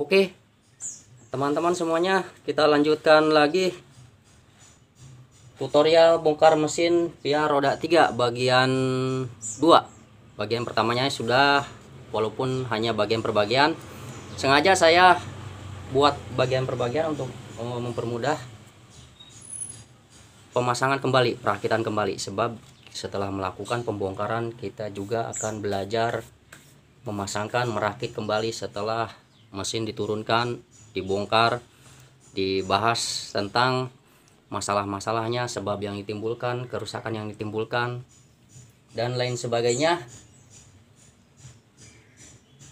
Oke, teman-teman semuanya, kita lanjutkan lagi tutorial bongkar mesin Via roda 3 bagian 2. Bagian pertamanya sudah, walaupun hanya bagian per bagian. Sengaja saya buat bagian per bagian untuk mempermudah pemasangan kembali, perakitan kembali. Sebab setelah melakukan pembongkaran, kita juga akan belajar memasangkan, merakit kembali setelah mesin diturunkan, dibongkar, dibahas tentang masalah-masalahnya, sebab yang ditimbulkan, kerusakan yang ditimbulkan, dan lain sebagainya.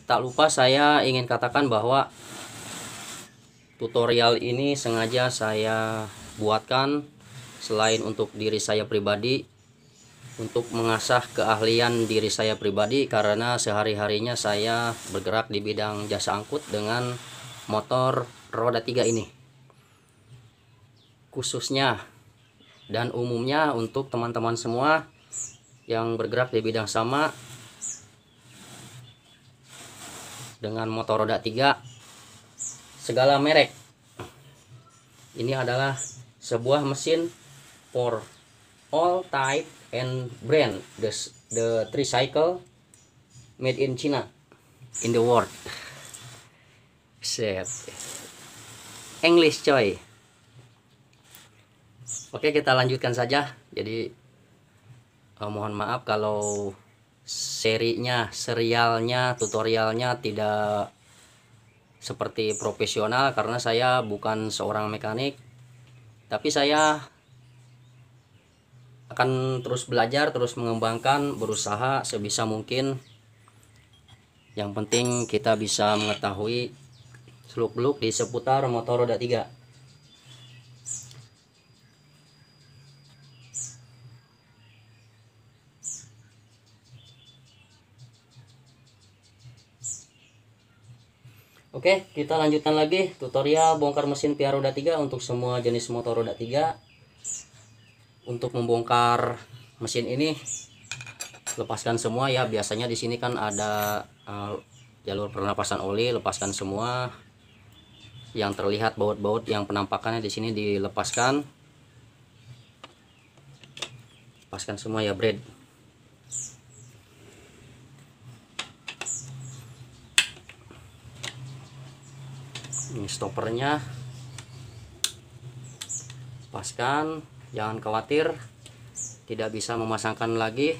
Tak lupa saya ingin katakan bahwa tutorial ini sengaja saya buatkan selain untuk diri saya pribadi, untuk mengasah keahlian diri saya pribadi, karena sehari-harinya saya bergerak di bidang jasa angkut dengan motor roda 3 ini. Khususnya dan umumnya untuk teman-teman semua yang bergerak di bidang sama dengan motor roda 3 segala merek. Ini adalah sebuah mesin for all type and brand, the tricycle made in China in the world. Set English coy. Oke, kita lanjutkan saja. Jadi mohon maaf kalau serialnya, tutorialnya tidak seperti profesional, karena saya bukan seorang mekanik, tapi saya akan terus belajar, terus mengembangkan, berusaha sebisa mungkin. Yang penting kita bisa mengetahui seluk-beluk di seputar motor roda 3. Oke, kita lanjutkan lagi tutorial bongkar mesin Via roda 3 untuk semua jenis motor roda 3. Untuk membongkar mesin ini, lepaskan semua ya. Biasanya di sini kan ada jalur pernapasan oli, lepaskan semua. Yang terlihat baut-baut yang penampakannya di sini dilepaskan. Lepaskan semua ya, Brad. Ini stoppernya. Lepaskan. Jangan khawatir, tidak bisa memasangkan lagi.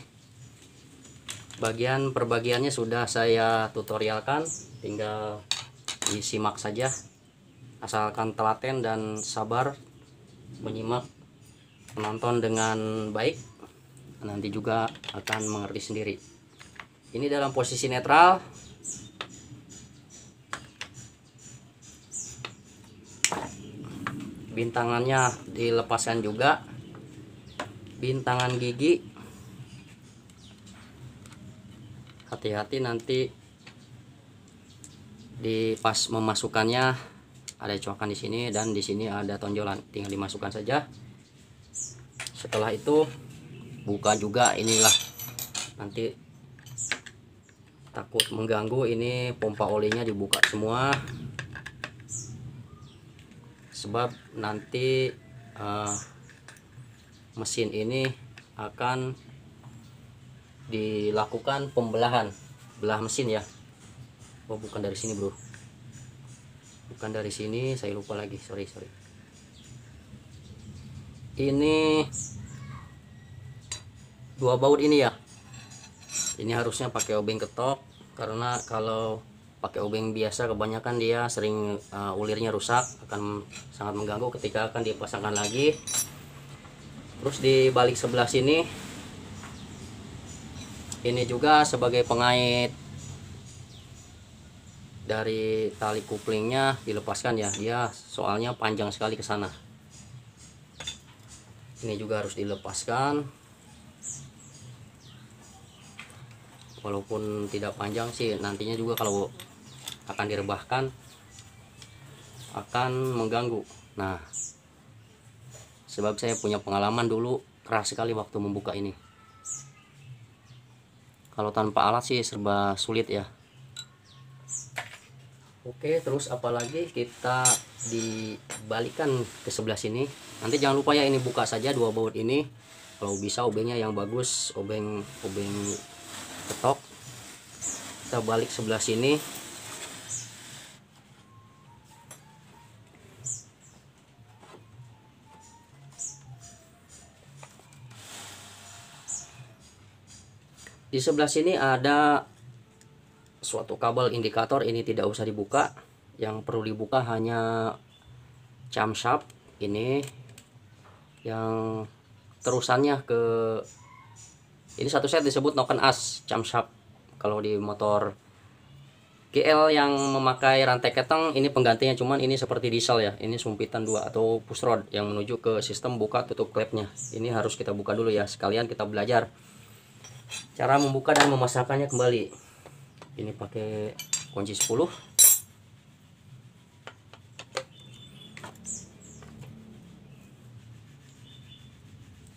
Bagian per bagiannya sudah saya tutorialkan, tinggal disimak saja. Asalkan telaten dan sabar menyimak, menonton dengan baik, nanti juga akan mengerti sendiri. Ini dalam posisi netral. Bintangannya dilepaskan juga, bintangan gigi. Hati-hati nanti di pas memasukkannya, ada coakan di sini dan di sini ada tonjolan, tinggal dimasukkan saja. Setelah itu buka juga, inilah nanti takut mengganggu. Ini pompa olinya dibuka semua, sebab nanti mesin ini akan dilakukan pembelahan, belah mesin ya. Oh, bukan dari sini bro, bukan dari sini, saya lupa lagi, sorry. Ini dua baut ini ya, ini harusnya pakai obeng ketok, karena kalau pakai obeng biasa kebanyakan dia sering ulirnya rusak, akan sangat mengganggu ketika akan dipasangkan lagi. Terus di balik sebelah sini, ini juga sebagai pengait dari tali kuplingnya, dilepaskan ya, dia soalnya panjang sekali ke sana. Ini juga harus dilepaskan, walaupun tidak panjang sih, nantinya juga kalau akan direbahkan akan mengganggu. Nah, sebab saya punya pengalaman dulu, keras sekali waktu membuka ini. Kalau tanpa alat sih serba sulit ya. Oke, terus apalagi kita dibalikkan ke sebelah sini. Nanti jangan lupa ya, ini buka saja dua baut ini. Kalau bisa obengnya yang bagus, obeng ketok. Kita balik sebelah sini. Di sebelah sini ada suatu kabel indikator, ini tidak usah dibuka. Yang perlu dibuka hanya camshaft ini yang terusannya ke ini, satu set disebut noken as camshaft. Kalau di motor GL yang memakai rantai keteng ini penggantinya, cuman ini seperti diesel ya, ini sumpitan 2 atau push rod yang menuju ke sistem buka tutup klepnya. Ini harus kita buka dulu ya, sekalian kita belajar cara membuka dan memasangkannya kembali. Ini pakai kunci 10.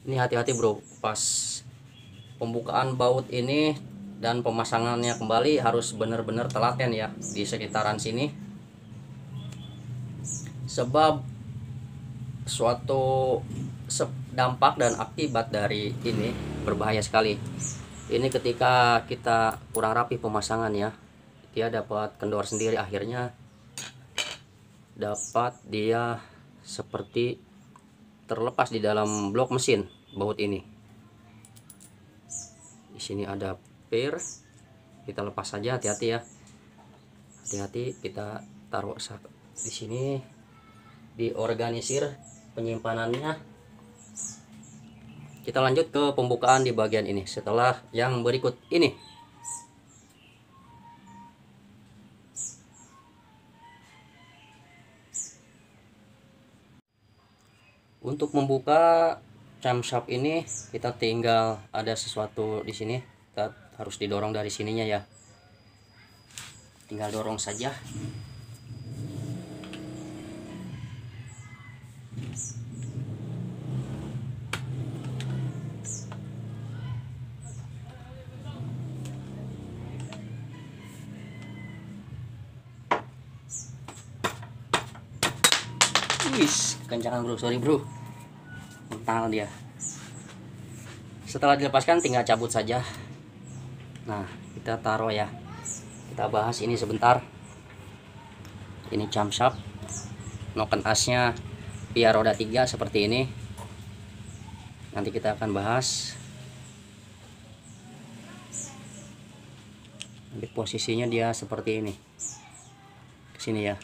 Ini hati-hati bro, pas pembukaan baut ini dan pemasangannya kembali harus benar-benar telaten ya di sekitaran sini, sebab suatu dampak dan akibat dari ini berbahaya sekali. Ini ketika kita kurang rapi pemasangan ya, dia dapat kendor sendiri, akhirnya dapat dia seperti terlepas di dalam blok mesin baut ini. Di sini ada pair, kita lepas saja, hati-hati ya, hati-hati. Kita taruh di sini, diorganisir penyimpanannya. Kita lanjut ke pembukaan di bagian ini setelah yang berikut ini. Untuk membuka camshaft ini kita tinggal ada sesuatu di sini, kita harus didorong dari sininya ya. Tinggal dorong saja. Wis, kencangan bro, sorry bro, mental dia. Setelah dilepaskan tinggal cabut saja. Nah, kita taruh ya, kita bahas ini sebentar. Ini camshaft, noken asnya via roda 3 seperti ini. Nanti kita akan bahas. Nanti posisinya dia seperti ini, kesini ya.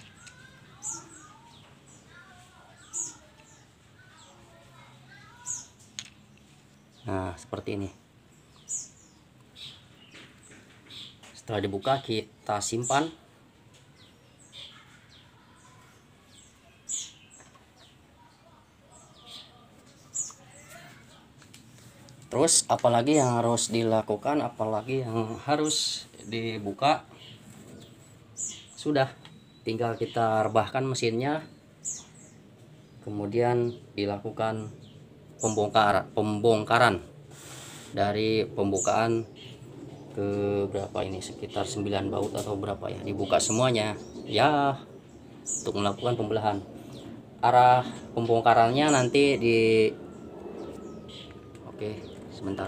Nah, seperti ini. Setelah dibuka kita simpan. Terus apalagi yang harus dilakukan, apalagi yang harus dibuka? Sudah, tinggal kita rebahkan mesinnya. Kemudian dilakukan pembongkaran dari pembukaan ke berapa ini, sekitar 9 baut atau berapa ya, dibuka semuanya ya untuk melakukan pembelahan. Arah pembongkarannya nanti di sebentar,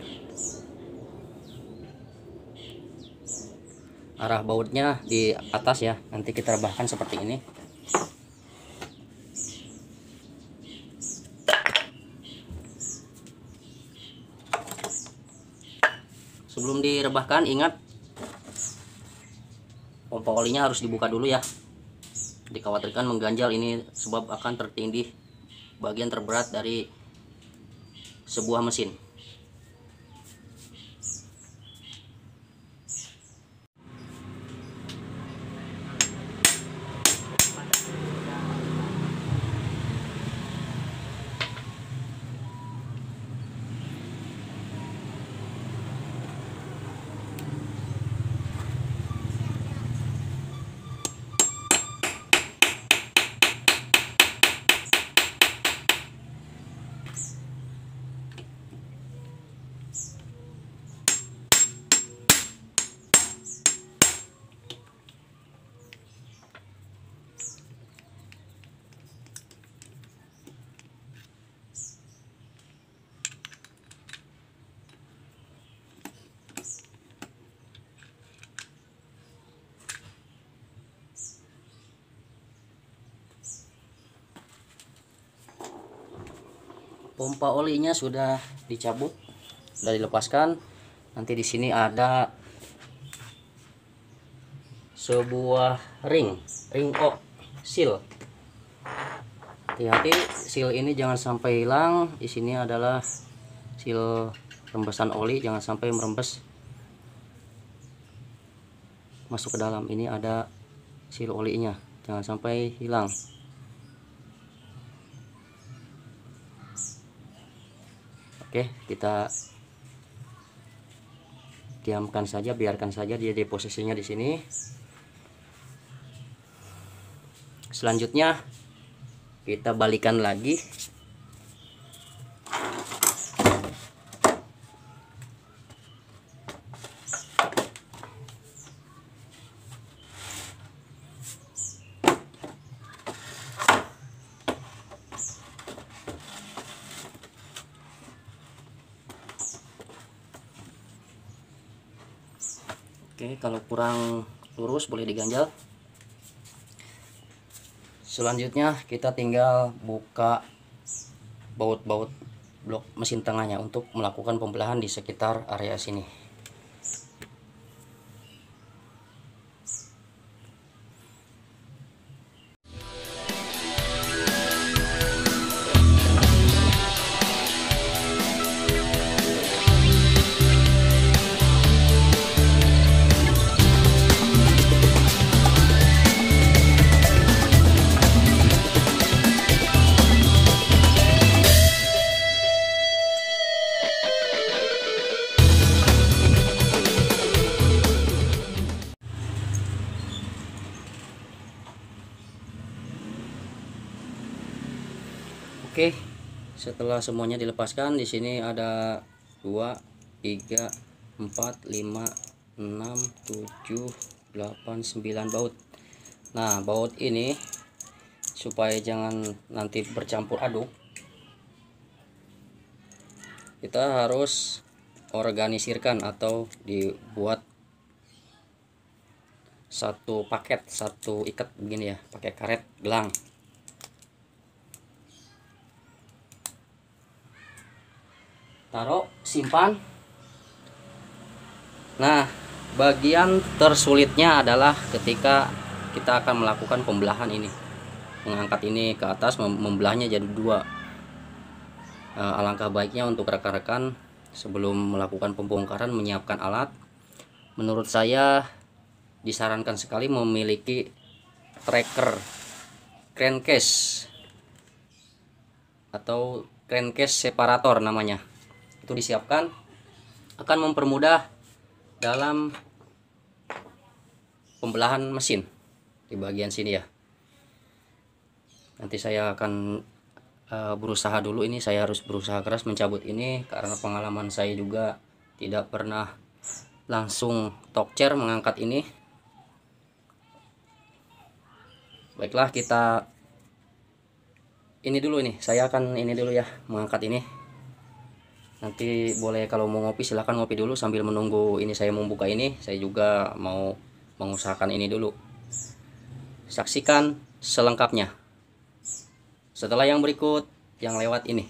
arah bautnya di atas ya, nanti kita rebahkan seperti ini. Sebelum direbahkan ingat pompa olinya harus dibuka dulu ya, dikhawatirkan mengganjal ini sebab akan tertindih bagian terberat dari sebuah mesin. pompa olinya sudah dicabut, sudah dilepaskan. Nanti di sini ada sebuah ring O seal. Hati-hati, seal ini jangan sampai hilang. Di sini adalah seal rembesan oli, jangan sampai merembes masuk ke dalam. Ini ada seal olinya, jangan sampai hilang. Oke, kita diamkan saja, biarkan saja dia di posisinya di sini. Selanjutnya kita balikan lagi. Oke, kalau kurang lurus boleh diganjal. Selanjutnya kita tinggal buka baut-baut blok mesin tengahnya untuk melakukan pembelahan di sekitar area sini. Oke, setelah semuanya dilepaskan, di sini ada 2, 3, 4, 5, 6, 7, 8, 9 baut. Nah, baut ini supaya jangan nanti bercampur aduk, kita harus organisirkan atau dibuat satu paket, satu ikat begini ya, pakai karet gelang. Taruh, simpan. Nah, bagian tersulitnya adalah ketika kita akan melakukan pembelahan ini, mengangkat ini ke atas, membelahnya jadi 2. Alangkah baiknya untuk rekan-rekan sebelum melakukan pembongkaran menyiapkan alat. Menurut saya disarankan sekali memiliki tracker crankcase atau crankcase separator namanya. Itu disiapkan, akan mempermudah dalam pembelahan mesin di bagian sini ya. Nanti saya akan berusaha dulu, ini saya harus berusaha keras mencabut ini karena pengalaman saya juga tidak pernah langsung tokcer mengangkat ini. Baiklah, kita ini dulu nih, saya akan ini dulu ya, mengangkat ini. Nanti boleh kalau mau ngopi silahkan ngopi dulu sambil menunggu ini saya membuka ini. Saya juga mau mengusahakan ini dulu. Saksikan selengkapnya setelah yang berikut yang lewat ini.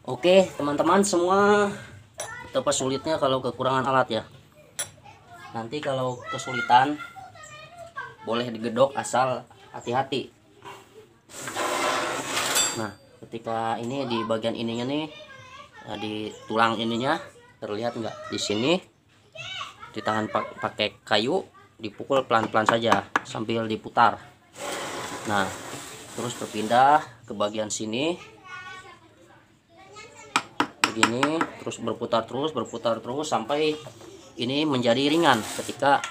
Oke teman-teman semua, betapa sulitnya kalau kekurangan alat ya. Nanti kalau kesulitan boleh digedok, asal hati-hati. Nah, ketika ini di bagian ininya nih, di tulang ininya terlihat nggak? Di sini ditahan pakai kayu, dipukul pelan-pelan saja sambil diputar. Nah, terus berpindah ke bagian sini begini, terus berputar terus sampai ini menjadi ringan ketika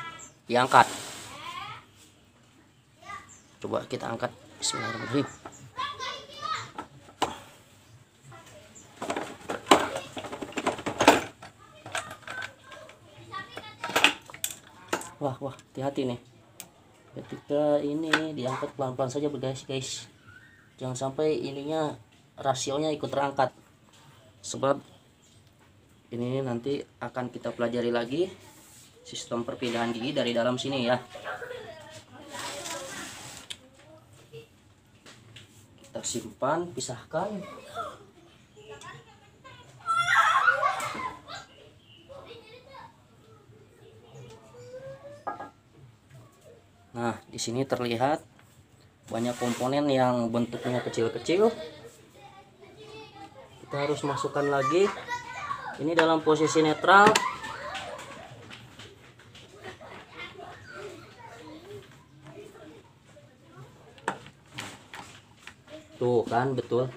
diangkat. Coba kita angkat. Bismillahirrahmanirrahim. Wah, hati-hati nih. Ketika ini diangkat pelan-pelan saja guys. Jangan sampai ininya rasionya ikut terangkat. Sebab Ini nanti akan kita pelajari lagi sistem perpindahan gigi dari dalam sini ya. Kita simpan, pisahkan. Nah, di sini terlihat banyak komponen yang bentuknya kecil-kecil. Kita harus masukkan lagi. Ini dalam posisi netral. Tuh kan, betul.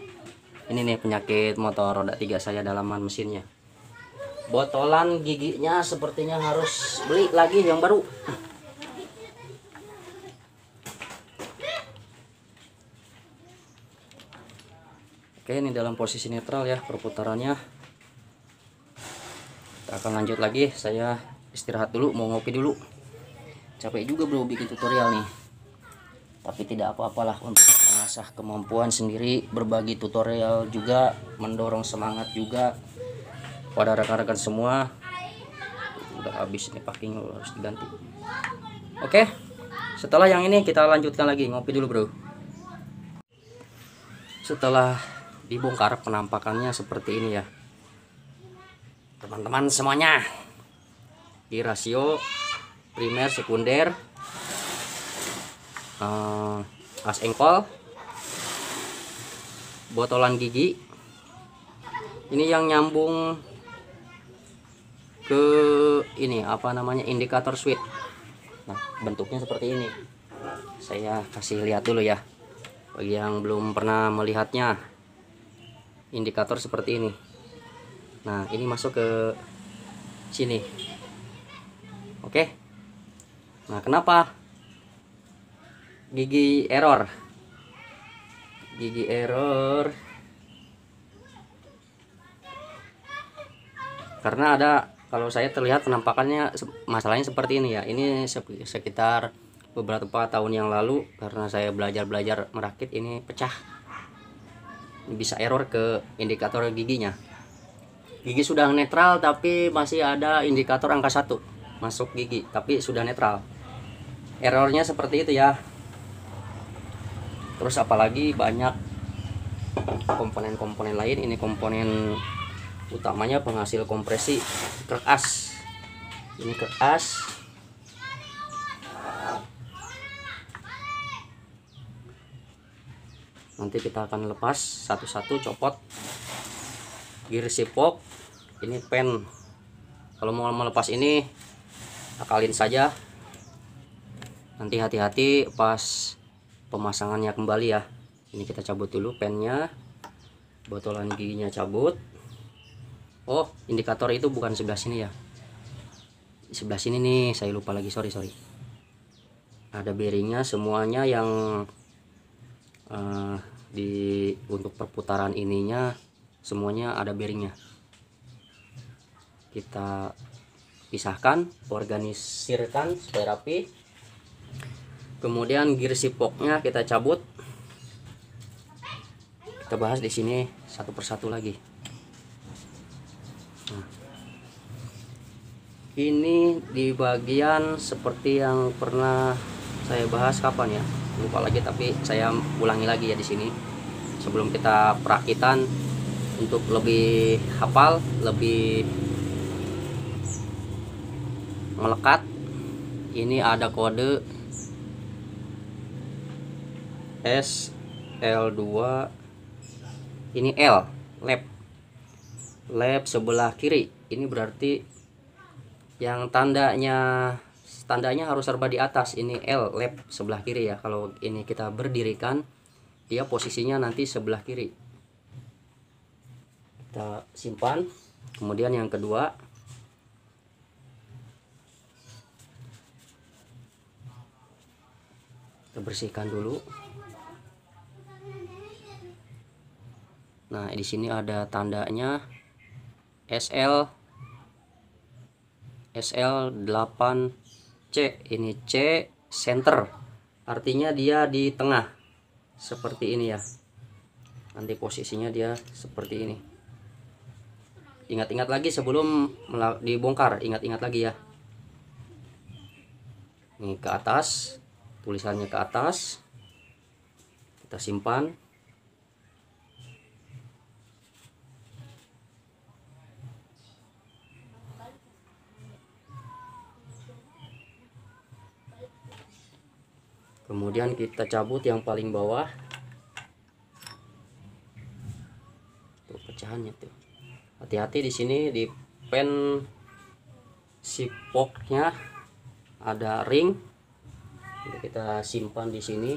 Ini nih penyakit motor roda 3 saya, dalaman mesinnya. Botolan giginya sepertinya harus beli lagi yang baru. Oke, ini dalam posisi netral ya perputarannya. Kita akan lanjut lagi. Saya istirahat dulu, mau ngopi dulu. Capek juga bro bikin tutorial nih. Tapi tidak apa-apalah, untuk mengasah kemampuan sendiri, berbagi tutorial juga, mendorong semangat juga pada rekan-rekan semua. Udah habis nih packing, harus diganti. Oke, setelah yang ini kita lanjutkan lagi, ngopi dulu bro. Setelah dibongkar, penampakannya seperti ini ya teman-teman semuanya. Di rasio primer, sekunder, as engkol, botolan gigi. Ini yang nyambung ke ini apa namanya, indikator switch. Nah, bentuknya seperti ini. Saya kasih lihat dulu ya bagi yang belum pernah melihatnya. Indikator seperti ini. Nah, ini masuk ke sini. Oke. Nah, kenapa gigi error? Gigi error karena ada, kalau saya terlihat penampakannya masalahnya seperti ini ya. Ini sekitar beberapa tahun yang lalu, karena saya belajar merakit, ini pecah. Bisa error ke indikator giginya. Gigi sudah netral tapi masih ada indikator angka 1 masuk gigi, tapi sudah netral. Errornya seperti itu ya. Terus apalagi banyak komponen-komponen lain. Ini komponen utamanya penghasil kompresi, krek as. Ini krek as. Nanti kita akan lepas satu-satu, copot. Gear sipok, ini pen. Kalau mau melepas ini, akalin saja. Nanti hati-hati pas pemasangannya kembali ya. Ini kita cabut dulu pennya, botolan giginya cabut. Oh, indikator itu bukan sebelah sini ya. Sebelah sini nih, saya lupa lagi, sorry. Ada bearingnya semuanya, yang untuk perputaran ininya semuanya ada bearingnya. Kita pisahkan, organisirkan supaya rapi. Kemudian gear sipoknya kita cabut. Kita bahas di sini satu persatu lagi. Nah, ini di bagian seperti yang pernah saya bahas kapan ya, lupa lagi, tapi saya ulangi lagi ya di sini sebelum kita perakitan, untuk lebih hafal, lebih melekat. Ini ada kode SL2, ini L, lab sebelah kiri. Ini berarti yang tandanya harus serba di atas. Ini L, lab sebelah kiri ya. Kalau ini kita berdirikan, dia posisinya nanti sebelah kiri. Kita simpan. Kemudian yang kedua, kita bersihkan dulu. Nah, di sini ada tandanya SL8C. Ini C center, artinya dia di tengah seperti ini ya. Nanti posisinya dia seperti ini. ingat-ingat lagi sebelum dibongkar, ingat-ingat lagi ya. Ini ke atas, tulisannya ke atas, kita simpan. Kemudian kita cabut yang paling bawah. Tuh pecahannya tuh. Hati-hati di sini di pen sipoknya ada ring. Jadi kita simpan di sini.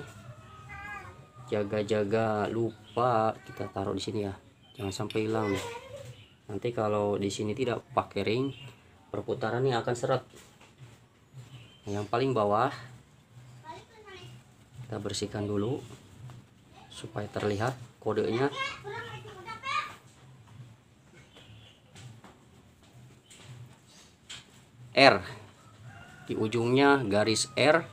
Jaga-jaga, lupa kita taruh di sini ya. Jangan sampai hilang nih. Nanti kalau di sini tidak pakai ring, perputarannya akan seret. Yang paling bawah kita bersihkan dulu supaya terlihat kodenya. R di ujungnya garis R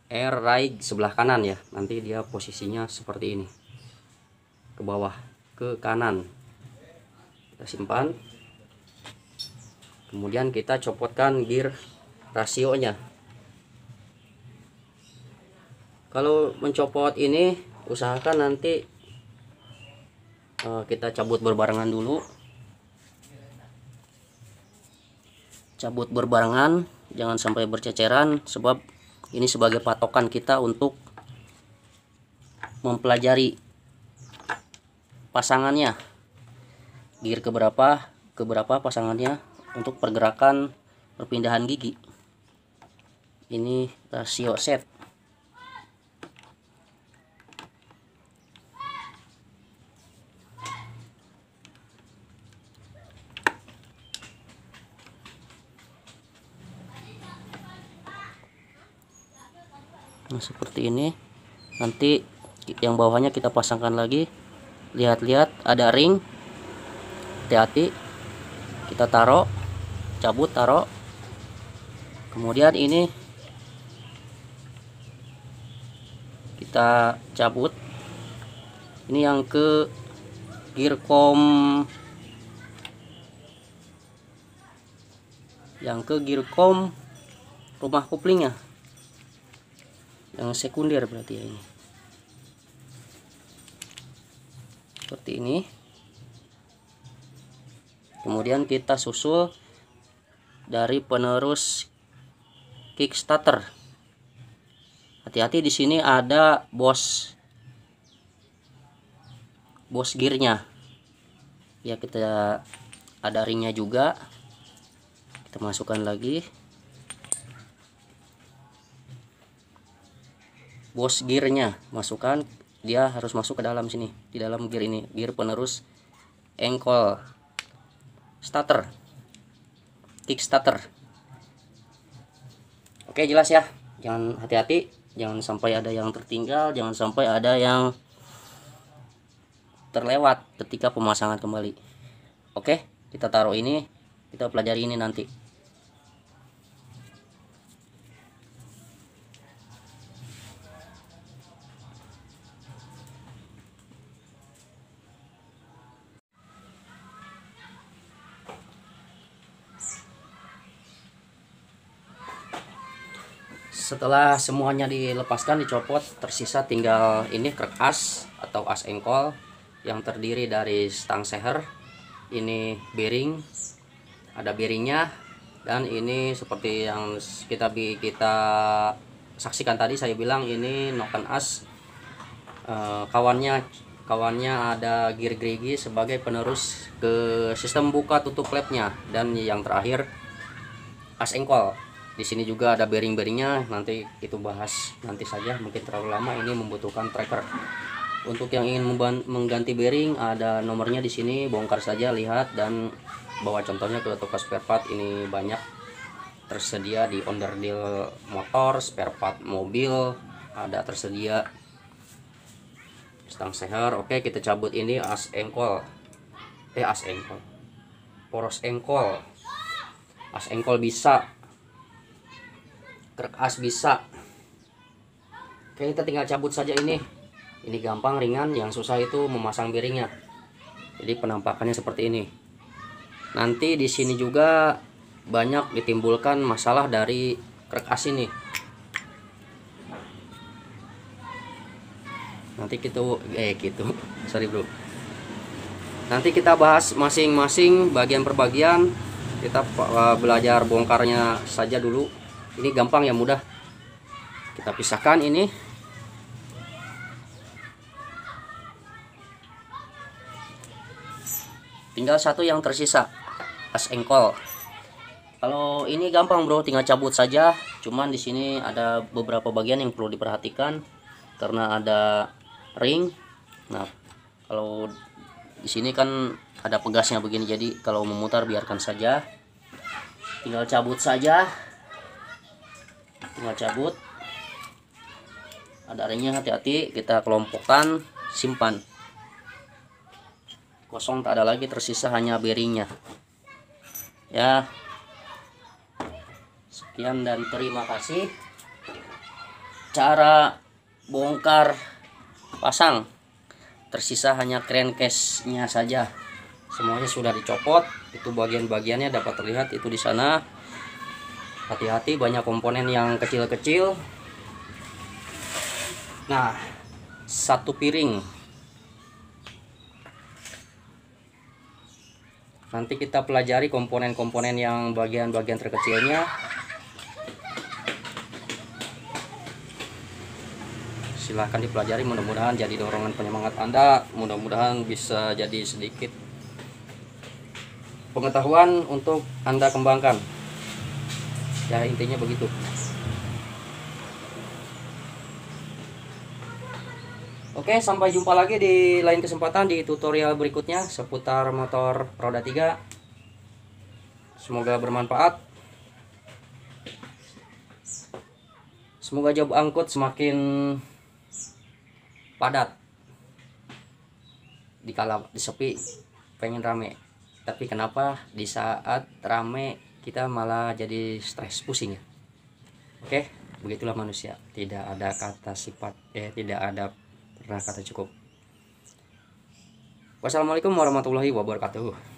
right sebelah kanan ya. Nanti dia posisinya seperti ini, ke bawah ke kanan. Kita simpan. Kemudian kita copotkan gear rasionya. Kalau mencopot ini usahakan nanti kita cabut berbarengan dulu. Cabut berbarengan, jangan sampai berceceran, sebab ini sebagai patokan kita untuk mempelajari pasangannya, gear keberapa pasangannya untuk pergerakan perpindahan gigi. Ini rasio set. Nah, seperti ini. Nanti yang bawahnya kita pasangkan lagi. Lihat-lihat ada ring. Hati-hati. Kita taruh, cabut, taruh. Kemudian ini kita cabut. Ini yang ke gear com rumah kuplingnya, yang sekunder berarti ya. Ini seperti ini. Kemudian kita susul dari penerus kickstarter. Hati-hati di sini ada bos gearnya ya. Kita ada ringnya juga, kita masukkan lagi. Bos gearnya masukkan, dia harus masuk ke dalam sini, di dalam gear ini, gear penerus engkol starter, kickstarter. Oke, jelas ya. Jangan, hati-hati, jangan sampai ada yang tertinggal, jangan sampai ada yang terlewat ketika pemasangan kembali. Oke, kita taruh ini, kita pelajari ini nanti. Setelah semuanya dilepaskan, dicopot, tersisa tinggal ini krek as atau as engkol yang terdiri dari stang seher, ini bearing, ada bearingnya, dan ini seperti yang kita saksikan tadi, saya bilang ini noken as. Kawannya ada gear gerigi sebagai penerus ke sistem buka tutup klepnya, dan yang terakhir as engkol. Di sini juga ada bearing-bearingnya, nanti itu bahas nanti saja, mungkin terlalu lama, ini membutuhkan tracker. Untuk yang ingin mengganti bearing, ada nomornya di sini, bongkar saja, lihat, dan bawa contohnya ke toko spare part. Ini banyak tersedia di onderdil motor, spare part mobil, ada tersedia. Stang seher. Oke, kita cabut ini as engkol, poros engkol, as engkol bisa, krek as bisa. Oke, kita tinggal cabut saja ini gampang, ringan. Yang susah itu memasang bearingnya. Jadi penampakannya seperti ini. Nanti di sini juga banyak ditimbulkan masalah dari krek as ini. Nanti sorry bro. Nanti kita bahas masing-masing bagian per bagian. Kita belajar bongkarnya saja dulu. Ini gampang ya, mudah. Kita pisahkan ini. Tinggal satu yang tersisa, as engkol. Kalau ini gampang bro, tinggal cabut saja. Cuman di sini ada beberapa bagian yang perlu diperhatikan karena ada ring. Nah, kalau di sini kan ada pegasnya begini, jadi kalau memutar biarkan saja. Tinggal cabut saja. Tinggal cabut. Ada ringnya, hati-hati, kita kelompokkan, simpan. Kosong, tak ada lagi, tersisa hanya bearingnya. Ya. Sekian dan terima kasih. Cara bongkar pasang, tersisa hanya crankcase-nya saja. Semuanya sudah dicopot. Itu bagian-bagiannya dapat terlihat itu di sana. Hati-hati, banyak komponen yang kecil-kecil. Nah, satu piring. Nanti kita pelajari komponen-komponen yang bagian-bagian terkecilnya. Silahkan dipelajari, mudah-mudahan jadi dorongan penyemangat Anda. Mudah-mudahan bisa jadi sedikit pengetahuan untuk Anda kembangkan. Ya, intinya begitu. Oke, sampai jumpa lagi di lain kesempatan di tutorial berikutnya seputar motor roda 3. Semoga bermanfaat. Semoga job angkut semakin padat. Dikala sepi pengen rame. Tapi kenapa di saat rame kita malah jadi stres, pusing ya? Oke, begitulah manusia. Tidak ada kata sifat, tidak ada pernah kata cukup. Wassalamualaikum warahmatullahi wabarakatuh.